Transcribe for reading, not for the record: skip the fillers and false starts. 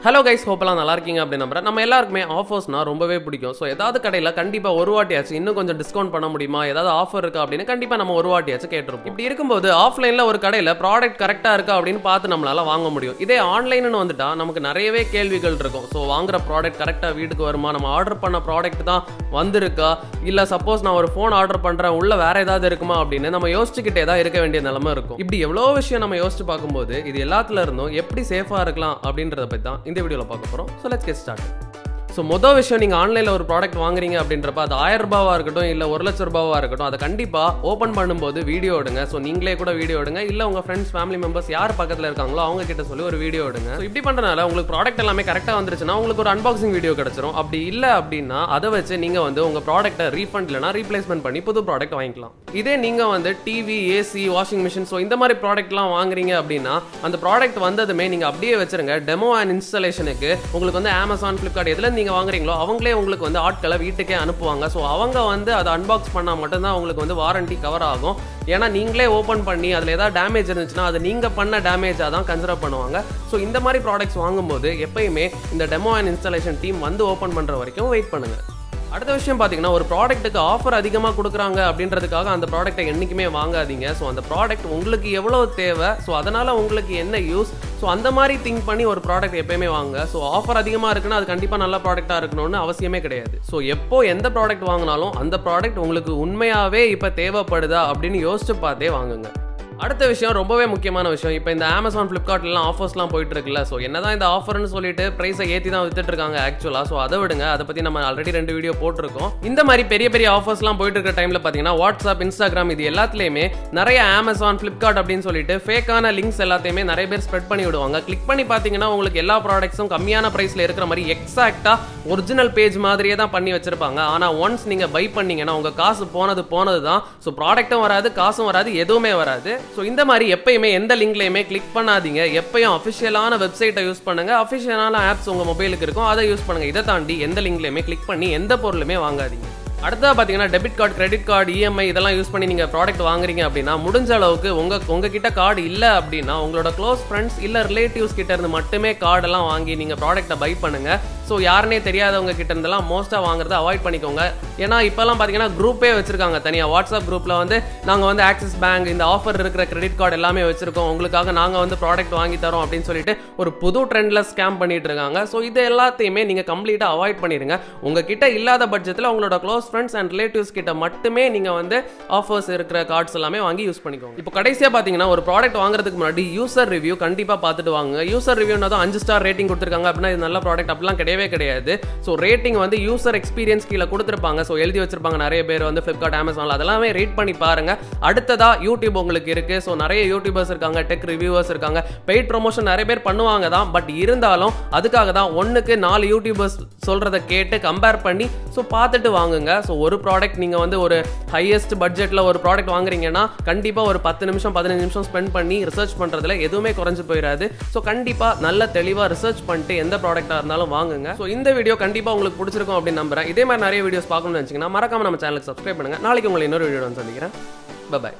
Hello guys, ஹோப்பெல்லாம் நல்லா இருக்கீங்க அப்படின்னு நம்புறேன். நம்ம எல்லாருக்குமே ஆஃபர்ஸ்னா ரொம்பவே பிடிக்கும். ஸோ ஏதாவது கடையில் கண்டிப்பாக ஒரு வாட்டியாச்சும் இன்னும் கொஞ்சம் டிஸ்கவுண்ட் பண்ண முடியுமா, ஏதாவது ஆஃபர் இருக்கா அப்படின்னு கண்டிப்பாக நம்ம ஒரு வாட்டியாச்சும் கேட்டிருப்போம். இப்படி இருக்கும்போது ஆஃப்லைனில் ஒரு கடையில் ப்ராடக்ட் கரெக்டாக இருக்கா அப்படின்னு பார்த்து நம்மளால வாங்க முடியும். இதே ஆன்லைன்னு வந்துட்டா நமக்கு நிறையவே கேள்விகள் இருக்கும். ஸோ வாங்குற ப்ராடக்ட் கரெக்டாக வீட்டுக்கு வருமா, நம்ம ஆர்டர் பண்ண ப்ராடக்ட் தான் வந்திருக்கா, இல்லை சப்போஸ் நான் ஒரு ஃபோன் ஆர்டர் பண்ணுறேன் உள்ள வேற ஏதாவது இருக்குமா அப்படின்னு நம்ம யோசிச்சுக்கிட்டே தான் இருக்க வேண்டிய நிலைமை இருக்கும். இப்படி எவ்வளோ விஷயம் நம்ம யோசிச்சு பார்க்கும்போது இது எல்லாத்துல இருந்தும் எப்படி சேஃபாக இருக்கலாம் அப்படின்றத பற்றி தான் இந்த வீடியோவில் பார்க்க போகிறோம். So let's get started. So மொதல் விஷயம், நீங்கள் ஆன்லைனில் ஒரு ப்ராடக்ட் வாங்குறீங்க அப்படின்றப்ப அது 1000 ரூபாவாக இருக்கட்டும் இல்லை 1,00,000 ரூபாவாக இருக்கட்டும், அதை கண்டிப்பாக ஓப்பன் பண்ணும்போது வீடியோ எடுங்க. ஸோ நீங்களே கூட வீடியோ எடுங்க, இல்லை உங்கள் ஃப்ரெண்ட்ஸ் ஃபேமிலி மெம்பர்ஸ் யார் பக்கத்தில் இருக்காங்களோ அவங்க கிட்ட சொல்லி ஒரு வீடியோ எடுங்க. ஸோ இப்படி பண்ணுறதுனால உங்களுக்கு ப்ராடக்ட் எல்லாமே கரெக்டாக வந்துருச்சுன்னா உங்களுக்கு ஒரு அன்பாக்சிங் வீடியோ கிடச்சிரும். அப்படி இல்லை அப்படின்னா அதை வச்சு நீங்கள் வந்து உங்கள் ப்ராடக்ட்டை ரீஃபண்ட் இல்லைனா ரீப்ளேஸ்மெண்ட் பண்ணி புது ப்ராடக்ட் வாங்கிக்கலாம். இதே நீங்கள் வந்து TV, AC, washing machine so இந்த மாதிரி ப்ராடக்ட்லாம் வாங்குறீங்க அப்படின்னா அந்த ப்ராடக்ட் வந்ததுமே நீங்கள் அப்படியே வச்சுருங்க. டெமோ அண்ட் இன்ஸ்டாலேஷனுக்கு உங்களுக்கு வந்து Amazon, Flipkart எதில் நீங்கள் வாங்குறீங்களோ அவங்க உங்களுக்கு வந்து ஆட்களை வீட்டுக்கே அனுப்புவாங்க. ஸோ அவங்க வந்து அதை அன்பாக்ஸ் பண்ணால் மட்டும்தான் உங்களுக்கு வந்து வாரண்டி கவர் ஆகும். ஏன்னா நீங்களே ஓப்பன் பண்ணி அதில் ஏதாவது டேமேஜ் இருந்துச்சுன்னா அது நீங்கள் பண்ண டேமேஜாக தான் கன்சிடர் பண்ணுவாங்க. ஸோ இந்த மாதிரி ப்ராடக்ட்ஸ் வாங்கும்போது எப்பயுமே இந்த டெமோ அண்ட் இன்ஸ்டாலேஷன் டீம் வந்து ஓப்பன் பண்ணுற வரைக்கும் வெயிட் பண்ணுங்கள். அடுத்த விஷயம் பார்த்தீங்கன்னா, ஒரு ப்ராடக்ட்டுக்கு ஆஃபர் அதிகமாக கொடுக்குறாங்க அப்படின்றதுக்காக அந்த ப்ராடக்ட்டை என்றைக்குமே வாங்காதீங்க. ஸோ அந்த ப்ராடக்ட் உங்களுக்கு எவ்வளோ தேவை, ஸோ அதனால் உங்களுக்கு என்ன யூஸ், ஸோ அந்த மாதிரி திங்க் பண்ணி ஒரு ப்ராடக்ட் எப்பயுமே வாங்க. ஸோ ஆஃபர் அதிகமாக இருக்குன்னா அது கண்டிப்பாக நல்ல ப்ராடக்டாக இருக்கணும்னு அவசியமே கிடையாது. ஸோ எப்போ எந்த ப்ராடக்ட் வாங்கினாலும் அந்த ப்ராடக்ட் உங்களுக்கு உண்மையாகவே இப்போ தேவைப்படுதா அப்படின்னு யோசிச்சு பார்த்தே வாங்குங்க. அடுத்த விஷயம், ரொம்பவே முக்கியமான விஷயம், இப்போ இந்த Amazon, Flipkartலாம் ஆஃபர்ஸ்லாம் போயிட்டு இருக்குல்ல. ஸோ என்னதான் இந்த ஆஃபர்னு சொல்லிட்டு ப்ரைஸை ஏற்றி தான் வித்துட்டு இருக்காங்க ஆக்சுவலாக. ஸோ அதை விடுங்க, அதை பற்றி நம்ம ஆல்ரெடி 2 வீடியோ போட்டிருக்கோம். இந்த மாதிரி பெரிய பெரிய ஆஃபர்ஸ்லாம் போயிட்டு இருக்க டைமில் பார்த்தீங்கன்னா வாட்ஸ்அப், இன்ஸ்டாகிராம் இது எல்லாத்துலேயுமே நிறைய Amazon, Flipkart அப்படின்னு சொல்லிட்டு ஃபேக்கான லிங்க்ஸ் எல்லாத்தையுமே நிறைய பேர் ஸ்ப்ரெட் பண்ணி விடுவாங்க. கிளிக் பண்ணி பார்த்தீங்கன்னா உங்களுக்கு எல்லா ப்ராடக்ட்ஸும் கம்மியான ப்ரைஸில் இருக்கிற மாதிரி எக்ஸாக்டாக ஒரிஜினல் பேஜ் மாதிரியே தான் பண்ணி வச்சிருப்பாங்க. ஆனால் ஒன்ஸ் நீங்கள் பை பண்ணீங்கன்னா உங்கள் காசு போனது தான். ஸோ ப்ராடக்ட்டும் வராது, காசும் வராது, எதுவுமே வராது. ஸோ இந்த மாதிரி எப்பயுமே எந்த லிங்க்லையுமே கிளிக் பண்ணாதீங்க. எப்பயும் அஃபிஷியலான வெப்சைட்டை யூஸ் பண்ணுங்க, அஃபிஷியலான ஆப்ஸ் உங்கள் மொபைலுக்கு இருக்கும் அதை யூஸ் பண்ணுங்க. இதை தாண்டி எந்த லிங்க்லையுமே கிளிக் பண்ணி எந்த பொருளுமே வாங்காதீங்க. அடுத்ததாக பார்த்தீங்கன்னா debit card, credit card, EMI இதெல்லாம் யூஸ் பண்ணி நீங்கள் ப்ராடக்ட் வாங்குறீங்க அப்படின்னா முடிஞ்ச அளவுக்கு உங்ககிட்ட கார்டு இல்லை அப்படின்னா உங்களோட க்ளோஸ் ஃப்ரெண்ட்ஸ் இல்லை ரிலேட்டிவ்ஸ் கிட்ட இருந்து மட்டுமே கார்டெல்லாம் வாங்கி நீங்கள் ப்ராடக்ட்டை பை பண்ணுங்க. ஸோ யாருனே தெரியாதவங்க கிட்ட இருந்தெல்லாம் மோஸ்ட்டாக வாங்குறத அவாய்ட் பண்ணிக்கோங்க. ஏன்னா இப்போல்லாம் பார்த்தீங்கன்னா குரூப்பே வச்சிருக்காங்க தனியாக. வாட்ஸ்அப் குரூப்பில் வந்து நாங்கள் வந்து ஆக்சிஸ் பேங்க் இந்த ஆஃபர் இருக்கிற கிரெடிட் கார்டு எல்லாமே வச்சிருக்கோம், உங்களுக்காக நாங்கள் வந்து ப்ராடக்ட் வாங்கி தரோம் அப்படின்னு சொல்லிட்டு ஒரு புது ட்ரெண்டில் ஸ்கேம் பண்ணிட்டு இருக்காங்க. ஸோ இது எல்லாத்தையுமே நீங்கள் கம்ப்ளீட்டாக அவாய்ட் பண்ணிடுங்க. உங்ககிட்ட இல்லாத பட்ஜெட்டில் உங்களோட க்ளோஸ் ஃப்ரெண்ட்ஸ் அண்ட் ரிலேட்டிவ்ஸ் கிட்ட மட்டுமே நீங்கள் வந்து ஆஃபர்ஸ் இருக்கிற கார்ட்ஸ் எல்லாமே வாங்கி யூஸ் பண்ணிக்கோங்க. இப்போ கடைசியாக பார்த்தீங்கன்னா ஒரு ப்ராடக்ட் வாங்குறதுக்கு முன்னாடி யூசர் ரிவ்யூ கண்டிப்பாக பார்த்துட்டு வாங்க. யூசர் ரிவ்யூனா தான் 5 ஸ்டார் ரேட்டிங் கொடுத்துருக்காங்க அப்படின்னா இது நல்ல ப்ராடக்ட் அப்படிலாம் கிடையாது. ஸோ ரேட்டிங் வந்து யூசர் எக்ஸ்பீரியன்ஸ் கீழே கொடுத்துருப்பாங்க. ஸோ எழுதி வச்சிருப்பாங்க நிறைய பேர் வந்து Flipkart, Amazon அதெல்லாமே ரேட் பண்ணி பாருங்க. அடுத்ததா யூடியூப் உங்களுக்கு இருக்கு. ஸோ நிறைய யூடியூபர்ஸ் இருக்காங்க, டெக் ரிவ்யூவர்ஸ் இருக்காங்க, பெய்ட் ப்ரொமோஷன் நிறைய பேர் பண்ணுவாங்க தான். பட் இருந்தாலும் அதுக்காக தான் 1க்கு 4 யூடியூபர்ஸ் சொல்றதை கேட்டு கம்பேர் பண்ணி ஸோ பார்த்துட்டு வாங்குங்க. ஸோ ஒரு ப்ராடக்ட் நீங்கள் வந்து ஒரு ஹையஸ்ட் பட்ஜெட்டில் ஒரு ப்ராடக்ட் வாங்குறீங்கன்னா கண்டிப்பாக ஒரு 10 நிமிஷம் 15 நிமிஷம் ஸ்பெண்ட் பண்ணி ரிசர்ச் பண்ணுறதுல எதுவுமே குறைஞ்சு போயிடாது. ஸோ கண்டிப்பாக நல்ல தெளிவாக ரிசர்ச் பண்ணிட்டு எந்த ப்ராடக்டாக இருந்தாலும் வாங்குங்க. ஸோ இந்த வீடியோ கண்டிப்பாக உங்களுக்கு பிடிச்சிருக்கும் அப்படின்னு நம்புறேன். இதே மாதிரி நிறைய வீடியோஸ் பார்க்கணும்னு நினச்சிங்கன்னா மறக்காம நம்ம சேனலுக்கு சப்ஸ்கிரைப் பண்ணுங்க. நாளைக்கு உங்களை இன்னொரு வீடியோ சந்திக்கிறேன். பை.